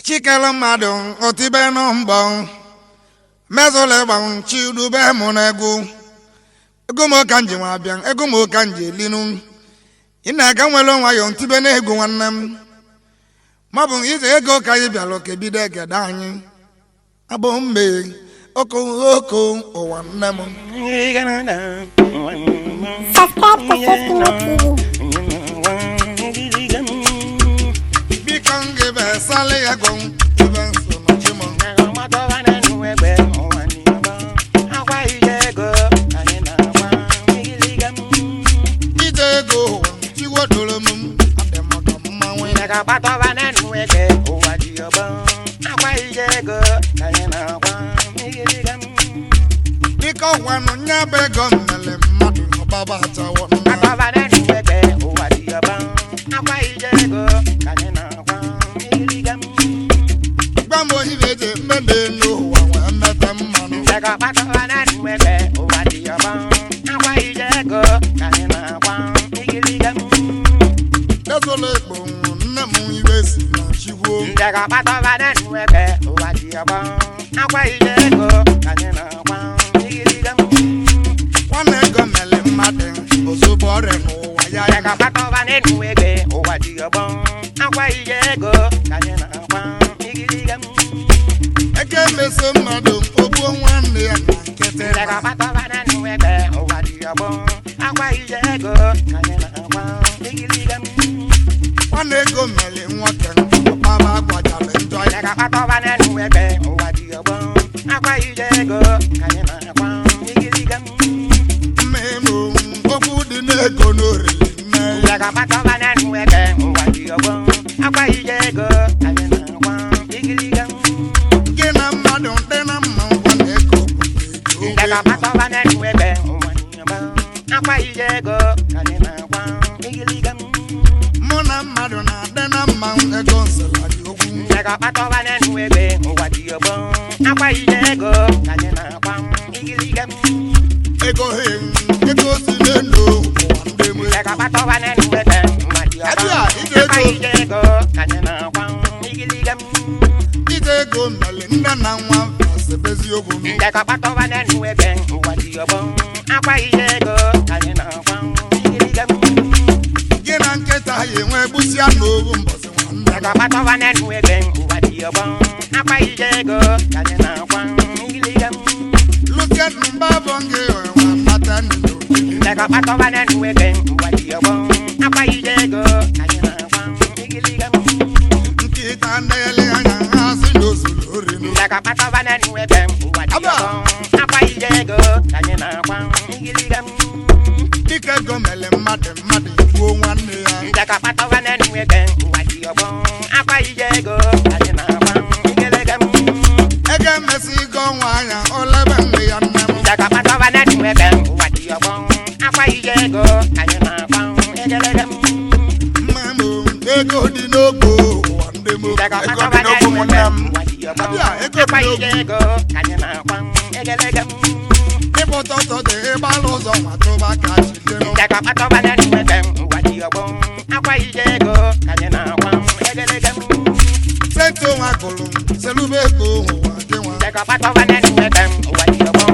Chikela madon otibe no mbon mezole ban chidu be monego egumo kanje wa bian egumo kanje linu ina ga nwelo nwa yo ntibe na ego nwannem mabun ize ego ka yi bialo ke bide ke danyi abo mbe oko o nwannem Bikange be sale yagon even so no chimo ma to va na nu egbe o wa ni ba akwa ije go anyị na agba igiliga ije go chiwo dolomum ademoto mmanwe na ga pa to va na nu egbe o wa di oba akwa ije go anyị na agba igiliga biko wanu nyabe go mele mmadụ ọbaba tawo pa to va na nu egbe o wa di oba akwa ije go anyị na agba igiliga gbamo hibeje mmede no wa meta mmanu Jaga pato na nuebe o wadi yoba akwa ije go anyị na agba igiliga desole gbo nne mu ibesi na chiwo Jaga pato na nuebe o wadi yoba akwa ije go anyị na agba igiliga wane go mele mmade ozugbo re no wa ya Jaga pato na nuebe o wadi yoba akwa ije go anyị na agba igiliga eke meso mmadu obu nwanne ya na nkete Jaga pato na nuebe o wadi yoba akwa ije go anyị na agba igiliga wane go mele nwoke ọbaba gwajale njọ ya Jaga pato na nuebe o wadi yoba akwa ije go anyị na agba igiliga mmemo okwu dị n'ego n'oriri nne Jaga pato na nuebe o wadi yoba akwa ije go anyị na agba igiliga gị na mmadụ dị na mma ngwa na ego Jaga pato na nuebe o wadi yoba akwa ije go anyị na agba igiliga mụ na mmadụ na-adị na mma ego nsala dị ogwu Jaga pato na nuebe o wadi yoba akwa ije go anyị na agba igiliga ego he ego si n'elu ụwa ndị mụ Jaga pato na nuebe o wadi yoba akwa ije go anyị na agba igiliga ije ego mele nne na nwa asebezi ogwu Jaga pato na nuebe o wadi yoba akwa ije go anyị na agba igiliga gị na nkịta ya enwe egbusi ya n'owu mbọsị nwanne Jaga pato na nuebe o wadi yoba akwa ije go anyị na agba igiliga luket mba bụ ngị ọnwa mata ndụ Jaga pato na nuebe o wadi yoba akwa ije go anyị na agba igiliga nkịta ndele anya ha si n'ozulu orinu Jaga pato na nuebe o wadi yoba akwa ije go anyị na agba igiliga dịka ego mele mmadụ igbuo nwanne ya Jaga pato na nuebe o wadi yoba akwa ije go anyị na agba igiliga ego emesi ego ọnwa anya olebe nne ya nne m Jaga pato na nuebe o wadi yoba akwa ije go anyị na agba igiliga mmemo ego dị n'ogbo ụwa ndị m Jaga ego pato dị na n'ogbo nuebe nwanne m o wadi yoba abịa ego akwa dị ije n'ogbo go anyị na agba igiliga ịpụta ọtọ dị ịgbalụ ụzọ nwa tụba ka chidenu Jaga pato na nuebe o wadi yoba akwa ije go anyị na agba igiliga sento nwa gụrụ selube ego ụwa gị nwa Jaga pato na nuebe o wadi yoba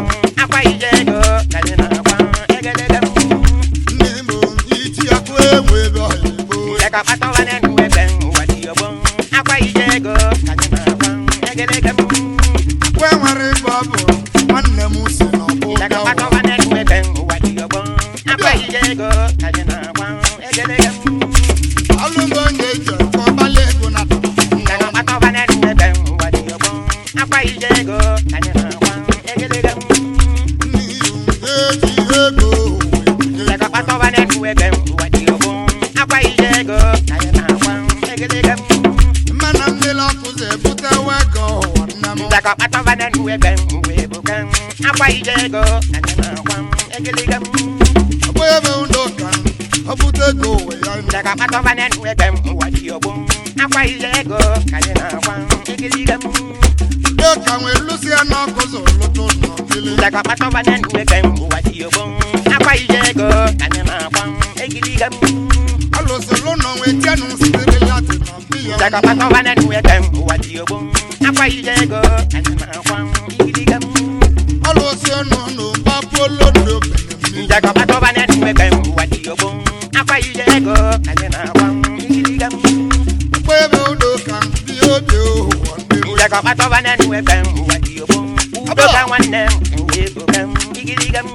akwa ije go anyị na agba igiliga nne m iti akụ enwe ebe oyibo Jaga pato na nuebe o wadi yoba akwa ije go anyị na agba igiliga kwe nwere ịbụ ọbụ nwanne m si n'ọbụ Jaga pato na nuebe o wadi yoba akwa ije go anyị na agba igiliga alụmgbe onye eji ọkọ ọbala ego na Jaga pato na nuebe o wadi yoba akwa ije go anyị na agba igiliga n'ihu eji ego Jaga pato na nuebe o wadi yoba akwa ije go anyị na agba igiliga mmana mmiri ọkụ si ebutewa ego ụwa nne m Jaga pato na nuebe o webuga akwa ije go anyị na agba igiliga ọbụ ebe ụlọ ụka ọ bute ego ụwa ya Jaga pato na nuebe o wadi yoba akwa ije go anyị na agba igiliga ndị ụka nwee lụsi ya n'ọkụ zụlụtụ n'ọkili Jaga pato na nuebe o wadi yoba akwa ije go anyị na agba igiliga alụsịlụ nọ nwee tienụ sitere latin na mbiya Jaga pato na nuebe o wadi wadiobong akwa ijego kanina kwang igligam Alosia no Papolo do Jaga patoba ne nwebem wadiobong akwa ijego kanina kwang igligam Webe do kan bio Jaga patoba ne nwebem wadiobong udo kan wanne webogam igligam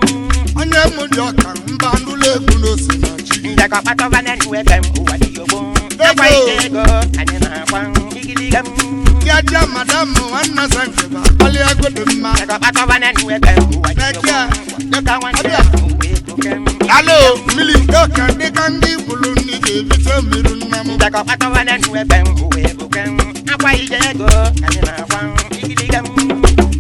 Anya mu kan bandule kuno sinachi Jaga patoba ne nwebem wadiobong akwa ijego kanina kwang igligam Ya madam wanna sankeba ali agodumma Jaga patoba ne nwebem wadiobong udo kan wanne webogam Hello mili kan de kan di buluni de bitamiru namu Jaga patoba ne nwebem webogam akwa ijego kanina kwang igligam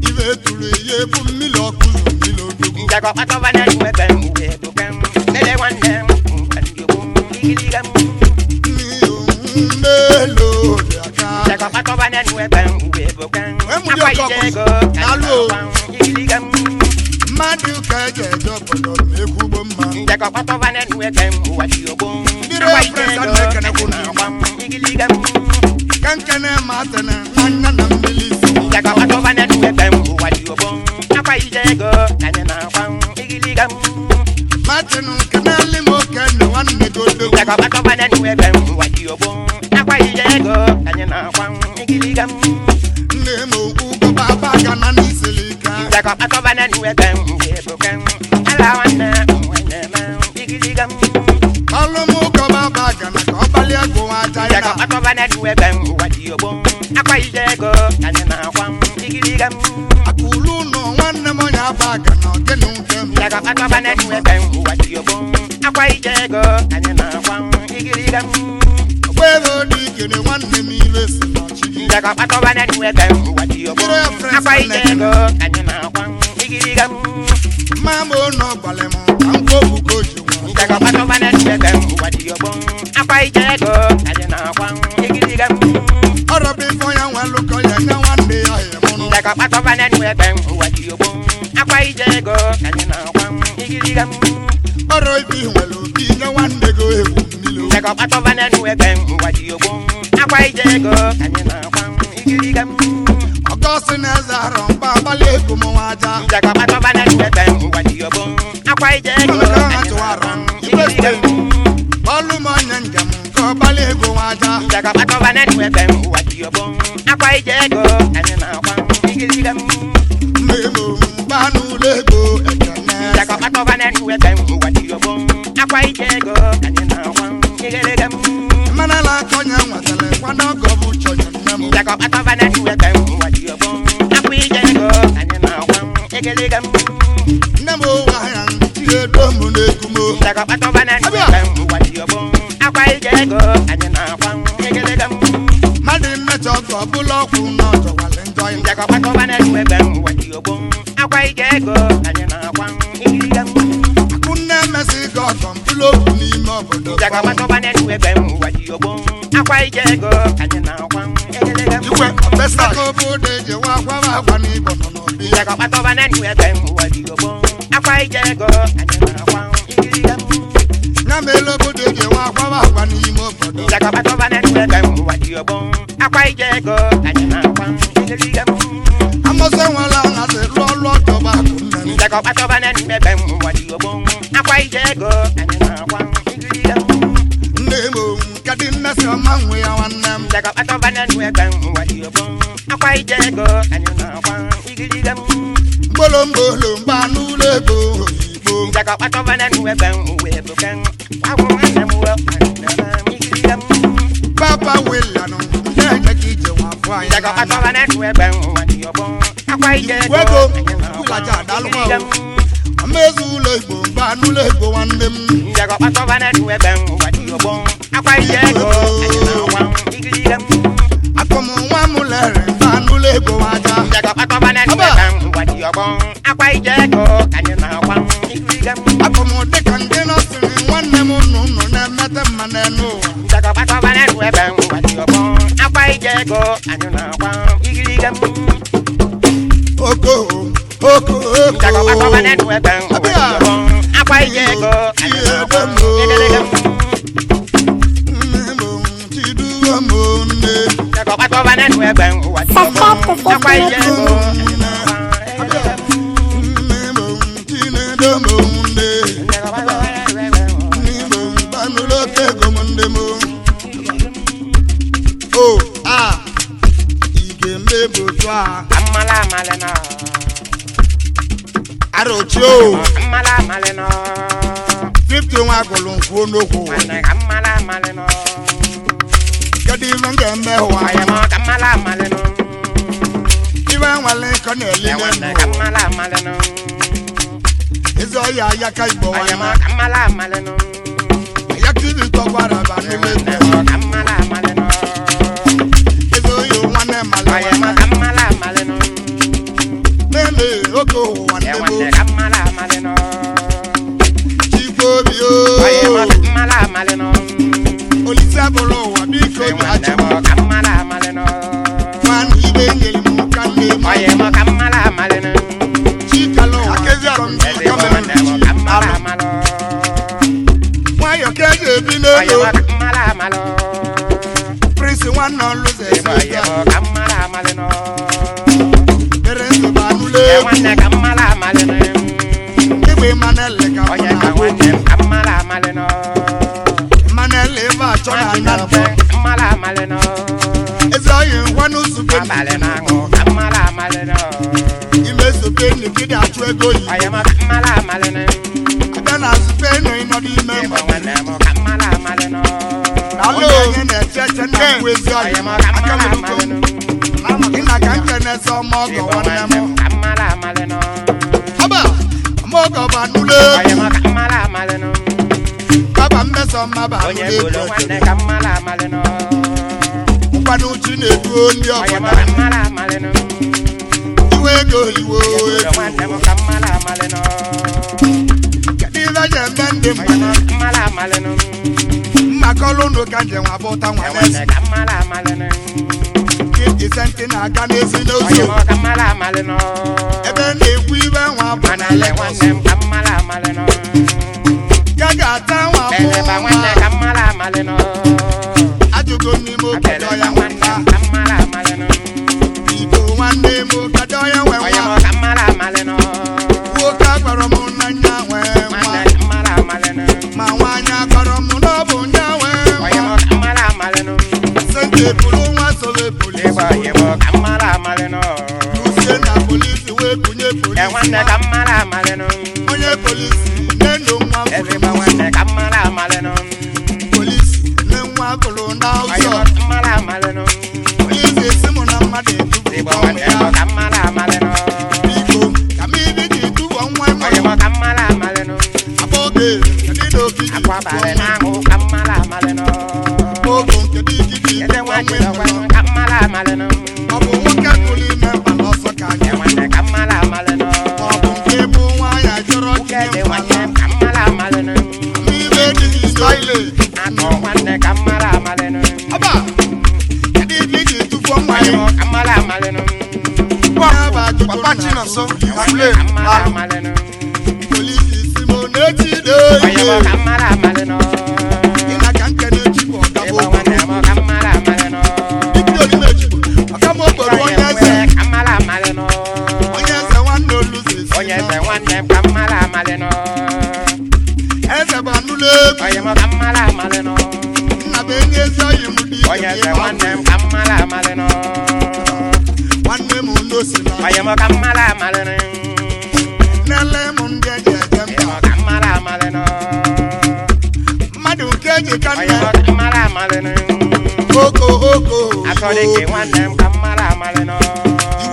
Ive tulu ye bu milo kuzu milo dugu Jaga patoba ne nwebem webogam lele wanne wadiobong igligam Melo yaka Jaga patoba ne nwebem webogam akwa ijego kanina kwang igligam Madu kaje jobodo mekubo ma Jaga patoba ne nwebem wadiobong Dire akwa presa ijego ne kana kanina kwang igligam kankane matana nanya na milisi Jaga patoba ne nwebem wadiobong akwa ijego kanina kwang igligam matenu kanali mo kene wanne godo Jaga patoba ne nwebem wadiobong akwa ijego kanina kwang igligam nemo ugo baba kana nisilika Jaga patoba ne nwebem webogam ala wanne wenema igligam Kalo mo go baba kana ko bali ago Jaga ajaina patoba ne nwebem wadiobong akwa ijego kanina kwang igligam akulu no wanne mo nya baga no genu dem Jaga patoba ne nwebem wadiobong akwa ijego kanina kwang igligam webo di kene wanne mi vesi no chi Jaga patoba ne nwebem wadiobong akwa ijego kanina kwang igligam mamo no balemo anko buko juwa Jaga patoba ne nwebem wadiobong akwa ijego kanina kwang igligam oro bi fo ya wan lo ko ya nya wanne ya he mono Jaga patoba ne nwebem wadiobong akwa ijego kanina kwang igligam oro bi welo bi nya wanne go ebu milo Jaga patoba ne nwebem wadiobong akwa ijego kanina kwang igligam Augustine Zaro baba le ko mo waja Jaga patoba ne nwebem wadiobong akwa ijego kanina kwang igligam Balu mo nyangam ko bale go waja Jaga patoba ne nwebem wadiobong akwa ijego kanina kwang igligam memo banu le go ekene Jaga patoba ne nwebem wadiobong akwa ijego kanina kwang igligam mana la ko nya watale kwano go bu chonya namo Jaga patoba ne nwebem wadiobong akwa ijego kanina kwang igligam namo wa yan tie do mo ne kumo Jaga patoba ne nwebem wadiobong akwa ijego kanina kwang igligam madi me chogo bulo ku no to wale enjoy Jaga patoba ne nwebem wadiobong akwa ijego kanina kwang igligam kunne mesi go kon bulo ku ni mo bodo Jaga patoba ne nwebem wadiobong akwa ijego kanina kwang igligam Iwe besta ko bude je wa ni bono no bi Jaga patoba ne nwebem wadiobong akwa ijego kanina kwang igligam na melo bude je wa ni mo bodo Jaga patoba ne nwebem wadiobong akwa ijego kanina kwang igligam amose wala na se lo to ba kunne Jaga patoba ne nwebem wadiobong akwa ijego kanina kwang igligam nemo kadin na se manwe ya wanam Jaga patoba ne nwebem wadiobong akwa ijego kanina kwang igligam mbolo banu le go ibo Jaga patoba ne nwebem webogam akwa namuwa kanina igligam papa wela no je ki je wa fwa Jaga patoba ne nwebem wadiobong akwa ijego wego kanina kula ja kwang dalu igligam ma amezu le go banu le go wandem Jaga patoba ne nwebem wadiobong akwa ijego kanina kwang igligam akomo wa mulere banu le go waja Jaga patoba ne nwebem wadiobong akwa ijego kanina kwang igligam akomo de kange no sini wanne mo no na mete maneno Jaga patoba ne nwebem wadiobong akwa ijego kanina kwang igligam oko Jaga patoba ne nwebem wadiobong akwa ijego kanina kwang igligam nemo ti du mo ne Jaga patoba bana no ebe wa akwa ije go oh ah igembe botwa amala malena arocho amala malena 50 wa golonfu onoko amala malena kadi vangembe wa ayama amala malena iwan wale konele amala malena ezo ya kai bo wa ayama amala malena yakiri to gwara ba nile amala malena ezo yo wane ayama malena amala malena nele oko wane bo amala malena chiko bio ayama amala malena olisa bolo wa biko acho amala malena wan ibe ngeli mu kanle ayama amala malena chikalo akezi arom kamera amala malena wayo keje bino amala malena prince one no lose ayama amala malena berenzo banule amala malena ibe manele ka amala malena manele va chona nando amala malena ezo yin wanu supe malena amala malena ime supe ni kidi atu ego yi ayama amala malena adana supe no ino di member amala malena alo nye na cheche na wezi ayi ayama amala malena ina kanke na so mogo wana mo amala malena aba mogo banule ayama amala malena baba mbeso maba onye nule bolo wane amala malena kwanu chi na edu ndi ayama obodo amala malena iwe ego iwo bolo wane amala malena kedi la je mbende ayama amala malena makolo no kanje nwa bota nwa wane nesi amala malena kidi senti na aga n'ezi n'ozo ayama amala malena ebe na-ekwu ibe nwa bụ na manale Lagos wane amala malena gaga ata nwa bụ beleba wane nwa amala malena ajụgo n'ime obodo ya beleba wane nwa amala malena igbo nwanne m obodo ya nwe nwa ayama amala malena nwoke akpọrọ m n'anya nwe nwa wane amala malena ma nwaanyị akpọrọ m n'ọbụ nya nwe nwa ayama amala malena senti ebulu nwa sobe polisi eba ayama amala malena usie na polisi wee bunye polisi wane amala malena onye polisi nenu nwa beleba bụrụ wane amala malena polisi ne nwa bụrụ na ụzọ ayama amala malena polisi esi mụ na mmadụ eba etubu wane ya amala malena biko ka m ibi ji tụbọ nwa ayama mụrụ amala malena abụ oge kedu na oke ji akwa bare na ahụ amala malena ogo kedu ikike ede tụbọ wane nwa mụrụ amala malena ọ bụ nwoke pụrụ ime mba n'ọsọ ka anyị wane amala malena ọ bụ nke bụ nwaanyị chọrọ ede tinye wane mala amala malena ma ibe dị n'ile akọ wane amala malena ọba kedu ibe ji tụbọ nwa ya ayama amala malena papa Chinonso Aguleri amala malena polisi si mo n'echi do ayama ihe amala malena ịna ka nke na-eji bụ eba ọgabo wane amala malena dịka olimeji ọgamo okporo onye eze amala malena onye eze nwanne oluze onye si ebe nwanne m ka amala malena eze bụ anụlọ egwu ayama amala malena nna bụ enye ezi oyi m dị onye ebe ike nwanne m ka amala malena nwanne m n'osi na ayama amala malena nele m ndị eji eje mba ayama amala malena mmadụ nke eji ka nne ayama amala malena oko atọdike nwanne m ka amala malena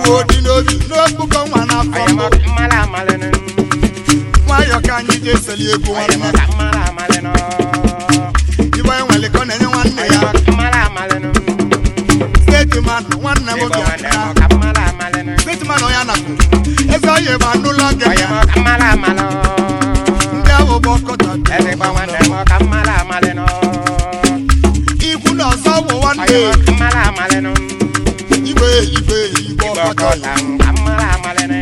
iwe dị n'obi n'okpukọ nwa n'afọ ayama mbụ amala malena nwayọ ka anyị ji eseli egwu ayama nwanne amala malena ibe nwere ka ọ na-enye nwanne ya ayama amala malena steeti manụ nwanne m eba obi nwanne aka m ka amala malena steeti manụ ya napụ eze oyi bụ anụlọ gị ayama amala malena ndị ahụ bụ ọkọta eba nwanne m ka amala malena ikwu na ọzọ bụ nwanne ayama amala malena igwe ọkọta ọkọta ka amala malena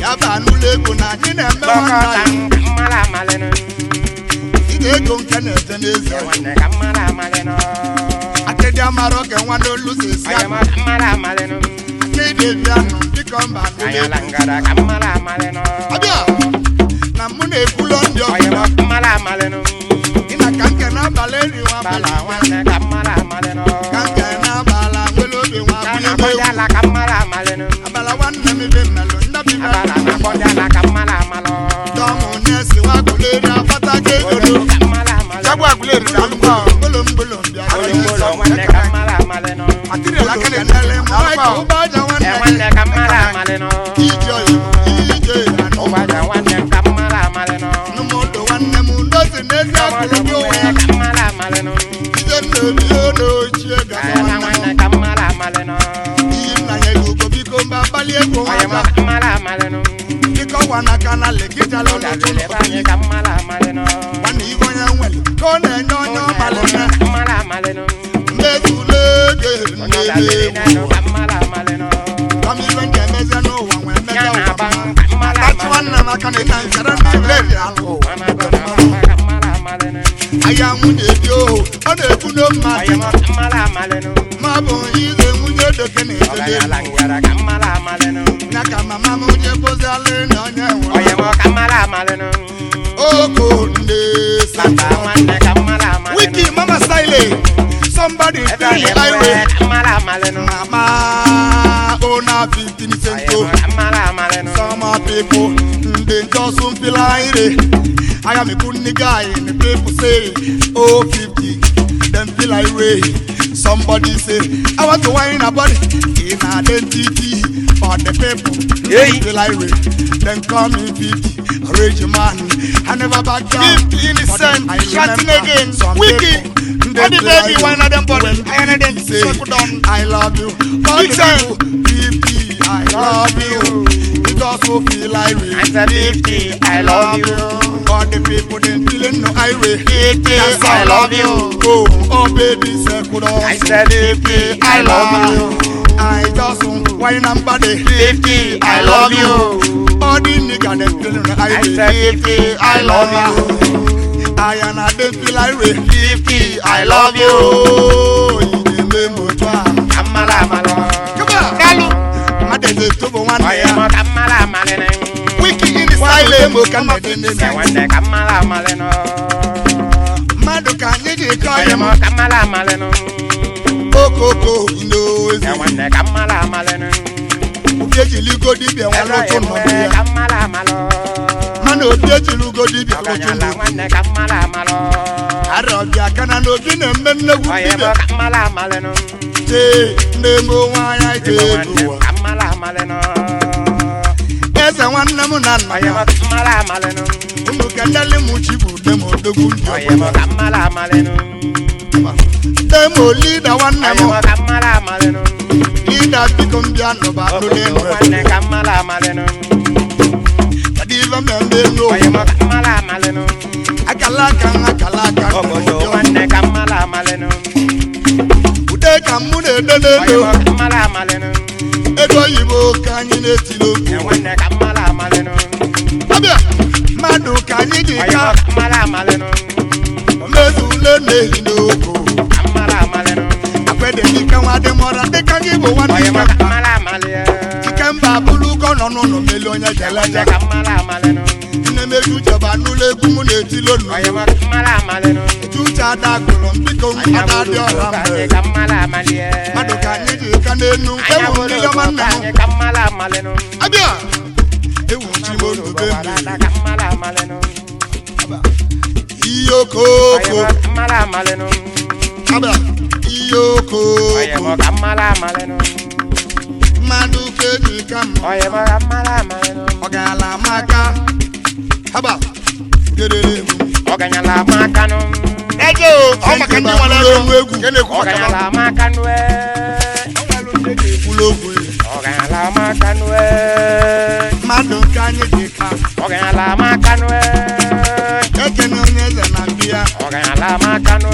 ya bụ anụlọ ego na anyị na-eme nwanne ọkọta anyị ka amala malena ị ga-ego nke na-ete n'ezie nwanne ka amala malena aka Akede amaro ke wando lose sia. Ayama kamala maleno. Akede biano bikomba. Ayalangara kamala maleno. Abia. Na mune kulondo. Ayama kamala maleno. Ina kanke na baleri wa Bala wane kamala maleno. kanke na bala welo be wa Kana konja la kamala maleno. abala wanna mi be melo ndabi Bala na konja la kamala malo. Domo nesi wa Aguleri afata ke dodo. Kamala maleno. Jagu Aguleri alba bolom bia. Bolo wane kamala maleno. Atire la kene nele mo ko baja wanna. Wane kamala maleno. Ijo anu. Obaja wane kamala maleno. No mo do wanna mu no se nesi Aguleri wa. Kamala maleno. Jeno no chiega Ayala wane kamala maleno. Ina ye go bikomba bali e go Ayama wa. kamala maleno. Biko wana kana le kitalo no Dale banye kamala maleno. Wani igonya nwele kone nyonyo malena Kamala maleno. Mbezulege Dale nele kamala maleno. Kami wende meze no wanwe meze Yana wa bang kamala Tati wana makane na nkara mbele ato Mama gona kamala maleno. Aya munye dio One kuno mati Ayama kamala maleno. Mabo ize munye dokene Ayala tele ngara kamala maleno. Naka mama munye pozale na nyewa Ayama kamala maleno. Oko nde Baba wane kamala maleno. Wiki mama style Somebody feel the highway Kamala maleno. Mama ona 15 cento Ayama kamala maleno. Some people they just don't feel like it. I am a good nigga and the people say oh 50 them feel like way. Somebody say I want to wine a body in identity for the people they feel like way. Then call me 50 rage man I never back down 50 innocent shouting again wiki all the baby wine of them body I and them say I love you all the people 50 I love you it also feel like way I said 50, I love you. all the people they feeling no highway 50, I love you. oh baby say could I said 50, I love you. I just wine and body 50, I love you. all the nigga they feeling no I highway said 50, I love you. I and I they feel like way 50, I love you. oh you dey me twa Kamala malo. come on Kalu madede to bo one I am a kamala maleno. wiki in the style mo kan I want the kamala maleno. madu kan ye dey I call am him a kamala maleno. okoko ino I want the kamala maleno. ogeji ligo dibia wọn lo tún nọ bí ya Kamala malo. mana ogeji ligo dibia lo tún Oganyala nọ wane kamala malo. ara ọbịa kana na obi na-eme nnegwu I am dibia a kamala maleno. tee na-eme nwanya ite ebuwa Kamala maleno. eze nwanne m na nna I am ya a kamala maleno. unu kendele m chi bụ dem odogwu ndị I am a ọbụla kamala maleno. dem lida nwanne I m am a kamala maleno. lida biko mbịa nọba n'ụlọ enu Wane kamala maleno. kedu ife mmemme enu I am a kamala maleno. akala aka Obodo wane kamala maleno. ude ka mụ na-ede I n'elu am a kamala maleno. ego oyibo ka anyị na-etili okwu Wane kamala maleno. abịa mmadụ ka anyị dị I am ka a kamala maleno. omezu ule na-ehi n'okwu Kamala maleno. akwede dịka nwa dị mọra dịka gị bụ I nwanne am a ikemba kamala maleno. ikemba bụrụ ụgọ nọ n'ụlọ meli onye jeleje Kamala maleno. nne meju jeba n'ụlọ egwu m na-etili onu I am a kamala maleno. uche ada gụrụ m biko ada dị ọra mgbe Kamala maleno. mmadụ ka anyị dị ka n'enu ewu ndị ọma nna m Kamala maleno. abịa ewu chi m onube mmiri Kamala maleno. ihe okoko Kamala maleno. abịa ihe I okoko am a kamala maleno. mmadụ ka eji ka m I am a kamala maleno. ọ gaala maka haba gerere Oganyala makano. ego ọ maka ndị nwere ọrụ egwu nke na-ekwu maka Oganyala makano. ekwula okwu Oganyala makano. mmadụ nke anyị dị ka Oganyala makano. ekene onye eze na mbịa Oganyala makano.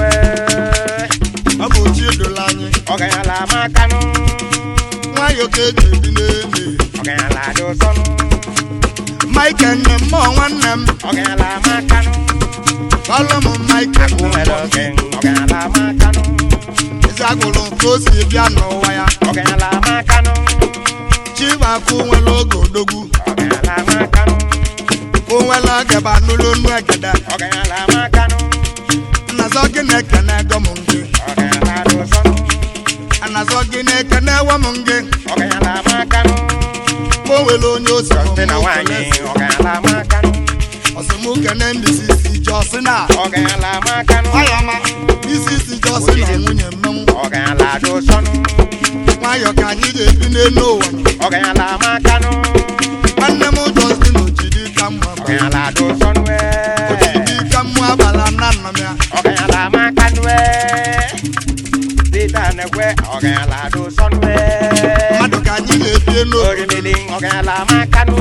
ọ bụ chi edola anyị Oganyala makano. nwayọ ka eji ebi n'elu Oganyala dosonu. Michael nne m ọ nwanne m Oganyala makano. kpọlụ m Michael Kumelo ken. Oganyala makano. Jagolo kosi bia no waya. Ogala makano. Chiba ku nwele ogo dogu. Ogala makano. Onwela gaba nulo nu egede. Ogala makano. Anazogi nekene gomunge. Ogala do sonu. Anazogi nekene wamunge. Ogala makano. Onwele onye osi Tena wanye. Ogala makano. Osimu kene mbisi Josina. Ogala makano. Ayama. Isi Josina nwunye mmenwu. Ogala do sonu. Nwayọ ka anyị ga-ebi n'elu ụwa. Ogala makano. Nwanne m Justin Ochidi ka mma. Ogala do sonu. Ochidi ka mma abala na nna m ya. Ogala makano. Dita nekwe. Ogala do sonu. Mmadụ ka anyị ga-ebi n'elu ụwa. Orimili. Ogala makano.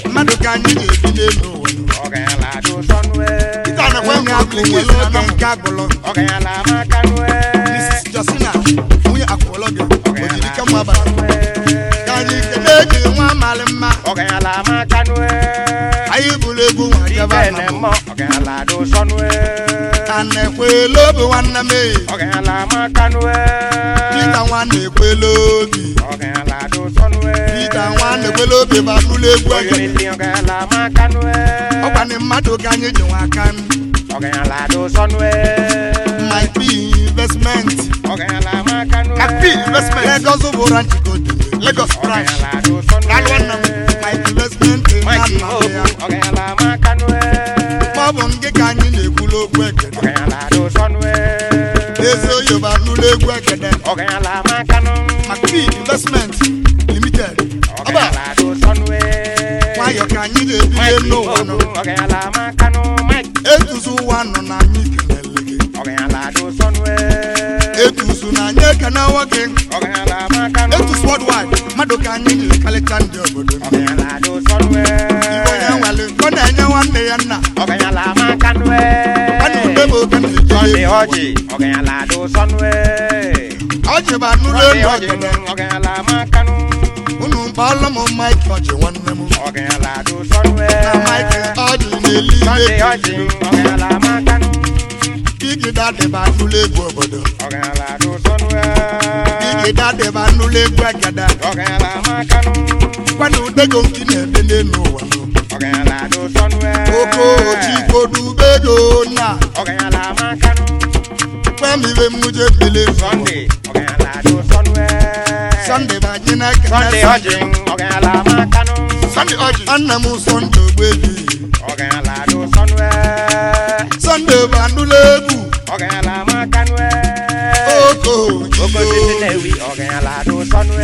Mmadụ ka anyị ga-ebi n'elu ụwa. Ogala do sonu. Dịka na-ekwe onye akụ nwere oge nke agụlọ. Ogala makano. Mrs. Justina nwunye akwụlọ gị. Ochidi ka mma abala. Ka anyị kelee gị nwa amalị mma. Ogala makano. Anyị bụrụ egwu nwa gaba na mbụ. Ogala do sonu. Ka na-ekwela obi nwanne m eyi. Ogala makano. Peter nwa na-ekwela obi. Ogala do sonu. Peter nwa na-ekwela obi ma bụrụ egwu ege. Orimili. Ogala makano. Ọkwanị mmadụ ka anyị ji nwa aka m. Ogala do sonu. My P investment. Ogala makano. P investment. Lagos bụrụ nchịkọdị. Lagos branch. Ogala do sonu. Alụọ my investment na Mike nna Mobu. ya. Ogala makano. Ma ọ bụ nke ka anyị na-ekwulu okwu ekede. Ogala do sonu. Ezi oyibo anụlụ egwu ekede. Ogala makano. My P investment limited. Ọba Ogala do sonu. nwayọ ka anyị ga-ebi Mike n'elu ụwa nọ. Mobu. Ogala makano. Mike. Etuzu ụwa nọ na anyị kelele gị. Ogala do sonu. Etuzu na anyị ekenewo gị. Ogala makano. Etuzu worldwide. Mmadụ ka anyị ji kalịta ndị obodo. Ogala do sonu. Igbo onye nwale ọ na-enye nwanne ya nna. Ogala makano. Ana ube bụ oge na-eji Sunday egwu. Oji. Ogala do sonu. Ọjị bụ anụlụ Sunday elu Oji. ekede. Ogala makano. Unu mkpọọlụ m Mike Ọjị nwanne m. Ogala do sonu. Na Mike Ọjị na-eli Sunday ime Oji. Ogala makano. Bigi Daddy bụ anụlụ egwu obodo. Ogala do sonu. Bigi Daddy bụ anụlụ egwu egede. Ogala makano. Kwana udego nke na-ede n'elu ụwa nọ. Ogala do sonu. Oko Chikodubedo na. Ogala makano. Kwemiwe muje bile Sunday. Ogala do sonu. Sunday bụ anyị na-ekene. Sunday Oji. Ogala makano. Sunday Ọjị. Nna m Sunday Ogbebi. Ogala do sonu. Sunday bụ anụlụ egwu. Ogala makano. Oko Oko sisi newi. Ogala do sonu.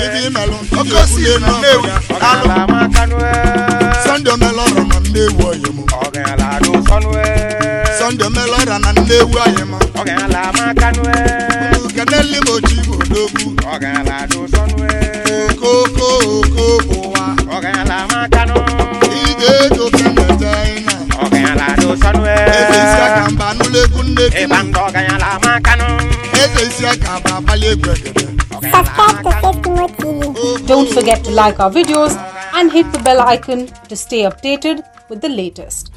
Ibi melụ. Oko si na Nnewi. Alụ. Ogala makano. Sunday melọrọ na Nnewi ọyị m. Ogala do sonu. Sunday melọrọ na Nnewi ọyị m. Ogala makano. Unu keneli m oji bụ odogwu. Ogala do sonu. Oko ụwa. Ogala makano. Ije ego kenete ịna. Ogala do sonu. Eze isi aka mba anụlụ egwu nne kini. Ebando ogala makano. Eze isi aka bụ abalị egwu egede. Subscribe to Festival TV. Don't forget to like our videos and hit the bell icon to stay updated with the latest.